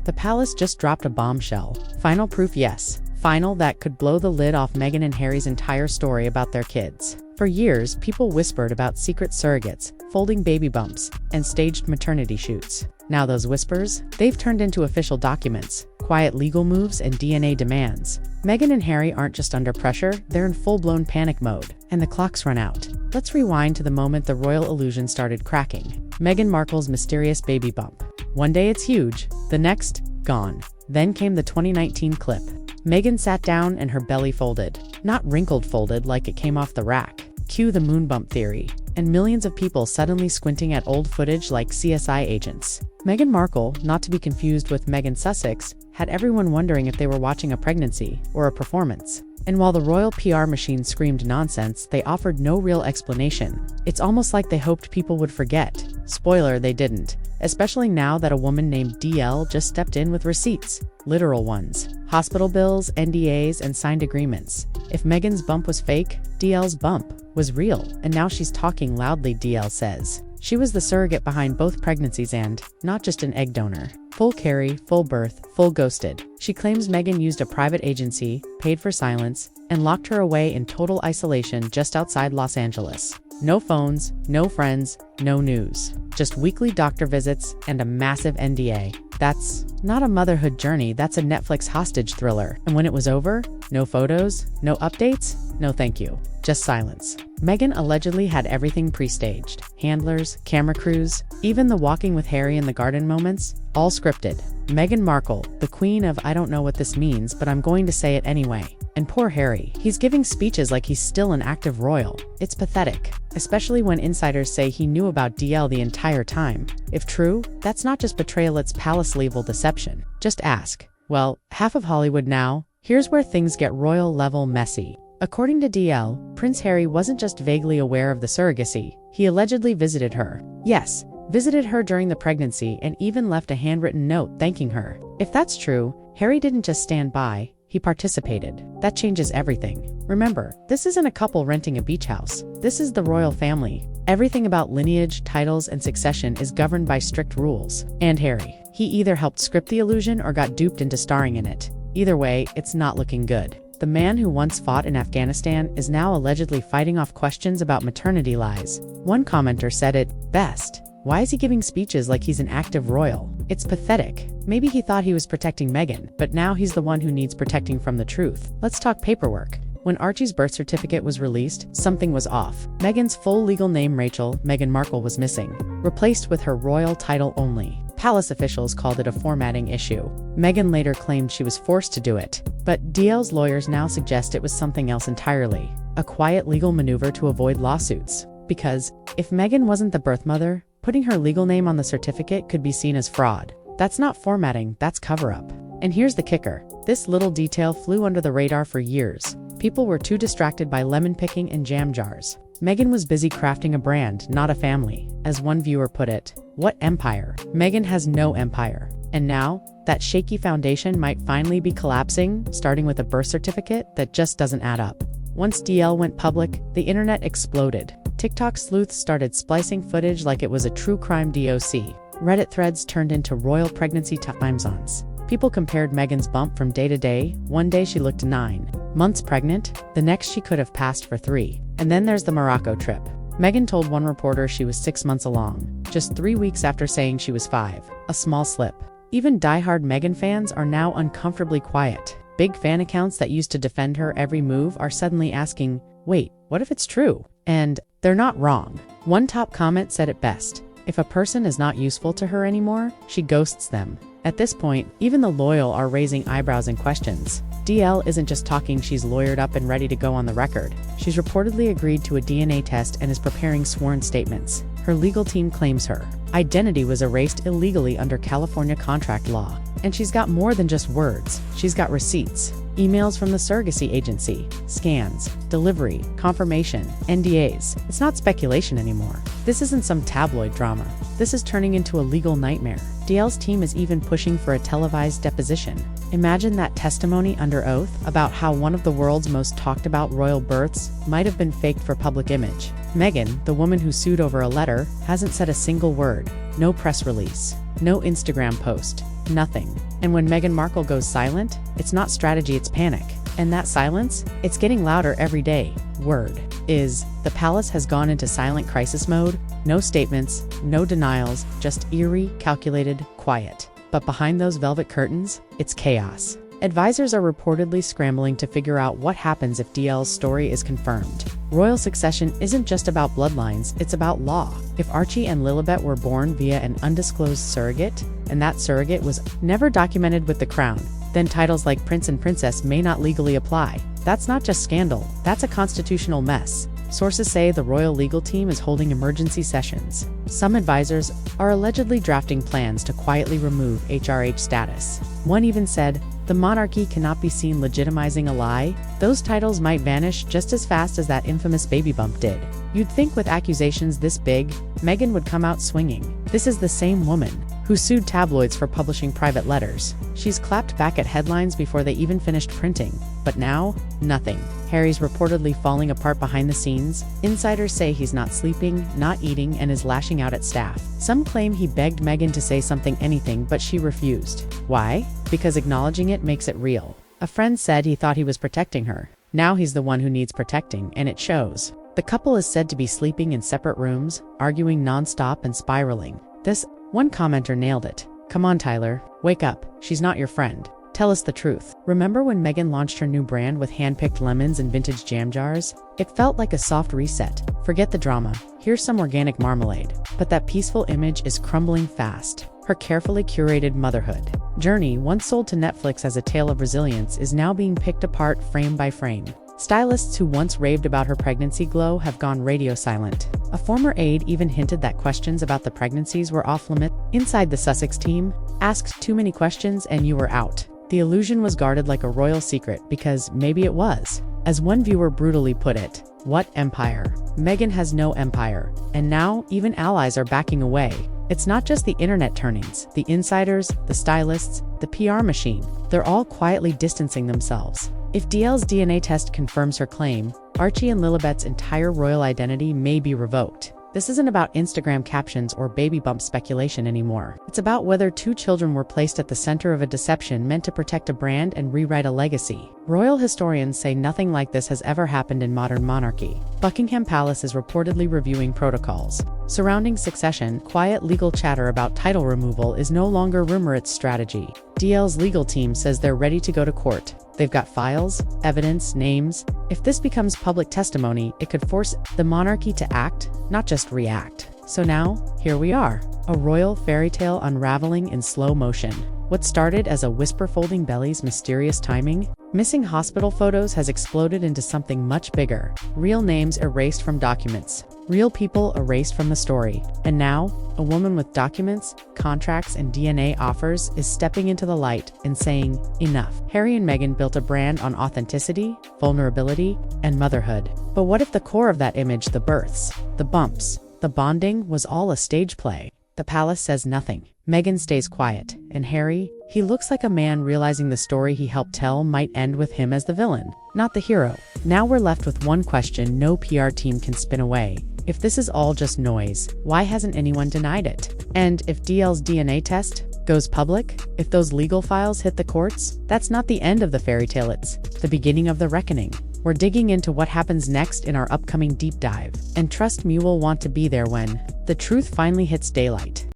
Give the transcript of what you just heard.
The palace just dropped a bombshell. Final proof, yes. Final that could blow the lid off Meghan and Harry's entire story about their kids. For years, people whispered about secret surrogates, folding baby bumps, and staged maternity shoots. Now those whispers, they've turned into official documents, quiet legal moves, and DNA demands. Meghan and Harry aren't just under pressure, they're in full-blown panic mode, and the clock's run out. Let's rewind to the moment the royal illusion started cracking. Meghan Markle's mysterious baby bump. One day it's huge, the next, gone. Then came the 2019 clip. Meghan sat down and her belly folded. Not wrinkled folded like it came off the rack. Cue the moon bump theory. And millions of people suddenly squinting at old footage like CSI agents. Meghan Markle, not to be confused with Meghan Sussex, had everyone wondering if they were watching a pregnancy or a performance. And while the royal PR machine screamed nonsense, they offered no real explanation. It's almost like they hoped people would forget. Spoiler, they didn't. Especially now that a woman named DL just stepped in with receipts. Literal ones. Hospital bills, NDAs, and signed agreements. If Meghan's bump was fake, DL's bump was real, and now she's talking loudly, DL says. She was the surrogate behind both pregnancies and, not just an egg donor. Full carry, full birth, full ghosted. She claims Meghan used a private agency, paid for silence, and locked her away in total isolation just outside Los Angeles. No phones, no friends, no news. Just weekly doctor visits and a massive NDA. That's not a motherhood journey, that's a Netflix hostage thriller. And when it was over, no photos, no updates, no thank you. Just silence. Meghan allegedly had everything pre-staged. Handlers, camera crews, even the walking with Harry in the garden moments, all scripted. Meghan Markle, the queen of I don't know what this means, but I'm going to say it anyway. And poor Harry, he's giving speeches like he's still an active royal. It's pathetic, especially when insiders say he knew about DL the entire time. If true, that's not just betrayal, it's palace-level deception. Just ask. Well, half of Hollywood now. Here's where things get royal-level messy. According to DL, Prince Harry wasn't just vaguely aware of the surrogacy, he allegedly visited her. Yes, visited her during the pregnancy and even left a handwritten note thanking her. If that's true, Harry didn't just stand by, he participated. That changes everything. Remember, this isn't a couple renting a beach house. This is the royal family. Everything about lineage, titles, and succession is governed by strict rules. And Harry, he either helped script the illusion or got duped into starring in it. Either way, it's not looking good. The man who once fought in Afghanistan is now allegedly fighting off questions about maternity lies. One commenter said it best. Why is he giving speeches like he's an active royal? It's pathetic. Maybe he thought he was protecting Meghan, but now he's the one who needs protecting from the truth. Let's talk paperwork. When Archie's birth certificate was released, something was off. Meghan's full legal name, Rachel Meghan Markle, was missing, replaced with her royal title only. Palace officials called it a formatting issue. Meghan later claimed she was forced to do it, but DL's lawyers now suggest it was something else entirely. A quiet legal maneuver to avoid lawsuits. Because, if Meghan wasn't the birth mother, putting her legal name on the certificate could be seen as fraud. That's not formatting, that's cover-up. And here's the kicker. This little detail flew under the radar for years. People were too distracted by lemon picking and jam jars. Meghan was busy crafting a brand, not a family. As one viewer put it, what empire? Meghan has no empire. And now, that shaky foundation might finally be collapsing, starting with a birth certificate that just doesn't add up. Once DL went public, the internet exploded. TikTok sleuths started splicing footage like it was a true crime DOC. Reddit threads turned into royal pregnancy time-zones. People compared Meghan's bump from day to day. One day she looked 9 months pregnant, the next she could have passed for 3. And then there's the Morocco trip. Meghan told one reporter she was 6 months along, just 3 weeks after saying she was 5. A small slip. Even diehard Meghan fans are now uncomfortably quiet. Big fan accounts that used to defend her every move are suddenly asking, wait, what if it's true? And they're not wrong. One top comment said it best. If a person is not useful to her anymore, she ghosts them. At this point, even the loyal are raising eyebrows and questions. DL isn't just talking, she's lawyered up and ready to go on the record. She's reportedly agreed to a DNA test and is preparing sworn statements. Her legal team claims her identity was erased illegally under California contract law. And she's got more than just words. She's got receipts, emails from the surrogacy agency, scans, delivery, confirmation, NDAs. It's not speculation anymore. This isn't some tabloid drama. This is turning into a legal nightmare. DL's team is even pushing for a televised deposition. Imagine that testimony under oath about how one of the world's most talked about royal births might have been faked for public image. Meghan, the woman who sued over a letter, hasn't said a single word. No press release. No Instagram post. Nothing. And when Meghan Markle goes silent, it's not strategy, it's panic. And that silence, it's getting louder every day. Word is, the palace has gone into silent crisis mode. No statements, no denials, just eerie, calculated, quiet. But behind those velvet curtains, it's chaos. Advisors are reportedly scrambling to figure out what happens if DL's story is confirmed. Royal succession isn't just about bloodlines, it's about law. If Archie and Lilibet were born via an undisclosed surrogate, and that surrogate was never documented with the crown, then titles like prince and princess may not legally apply. That's not just scandal, that's a constitutional mess. Sources say the royal legal team is holding emergency sessions. Some advisors are allegedly drafting plans to quietly remove HRH status. One even said, the monarchy cannot be seen legitimizing a lie. Those titles might vanish just as fast as that infamous baby bump did. You'd think with accusations this big, Meghan would come out swinging. This is the same woman who sued tabloids for publishing private letters. She's clapped back at headlines before they even finished printing. But now, nothing. Harry's reportedly falling apart behind the scenes. Insiders say he's not sleeping, not eating, and is lashing out at staff. Some claim he begged Meghan to say anything, but she refused. Why? Because acknowledging it makes it real. A friend said he thought he was protecting her. Now he's the one who needs protecting, and it shows. The couple is said to be sleeping in separate rooms, arguing nonstop and spiraling. One commenter nailed it. Come on, Tyler, wake up. She's not your friend. Tell us the truth. Remember when Meghan launched her new brand with hand-picked lemons and vintage jam jars? It felt like a soft reset. Forget the drama. Here's some organic marmalade. But that peaceful image is crumbling fast. Her carefully curated motherhood journey, once sold to Netflix as a tale of resilience, is now being picked apart frame by frame. Stylists who once raved about her pregnancy glow have gone radio silent. A former aide even hinted that questions about the pregnancies were off-limits. Inside the Sussex team, asked too many questions and you were out. The illusion was guarded like a royal secret because maybe it was. As one viewer brutally put it, what empire? Meghan has no empire. And now, even allies are backing away. It's not just the internet turnings, the insiders, the stylists, the PR machine. They're all quietly distancing themselves. If DL's DNA test confirms her claim, Archie and Lilibet's entire royal identity may be revoked. This isn't about Instagram captions or baby bump speculation anymore. It's about whether two children were placed at the center of a deception meant to protect a brand and rewrite a legacy. Royal historians say nothing like this has ever happened in modern monarchy. Buckingham Palace is reportedly reviewing protocols surrounding succession. Quiet legal chatter about title removal is no longer rumor, it's strategy. DL's legal team says they're ready to go to court. They've got files, evidence, names. If this becomes public testimony, it could force the monarchy to act, not just react. So now, here we are, a royal fairy tale unraveling in slow motion. What started as a whisper folding bellies mysterious timing, missing hospital photos has exploded into something much bigger. Real names erased from documents. Real people erased from the story. And now, a woman with documents, contracts, and DNA offers is stepping into the light and saying, enough. Harry and Meghan built a brand on authenticity, vulnerability, and motherhood. But what if the core of that image, the births, the bumps, the bonding, was all a stage play? The palace says nothing. Meghan stays quiet. And Harry, he looks like a man realizing the story he helped tell might end with him as the villain, not the hero. Now we're left with one question no PR team can spin away. If this is all just noise, why hasn't anyone denied it? And if DL's DNA test goes public, if those legal files hit the courts, that's not the end of the fairy tale, it's the beginning of the reckoning. We're digging into what happens next in our upcoming deep dive. And trust me, we'll want to be there when the truth finally hits daylight.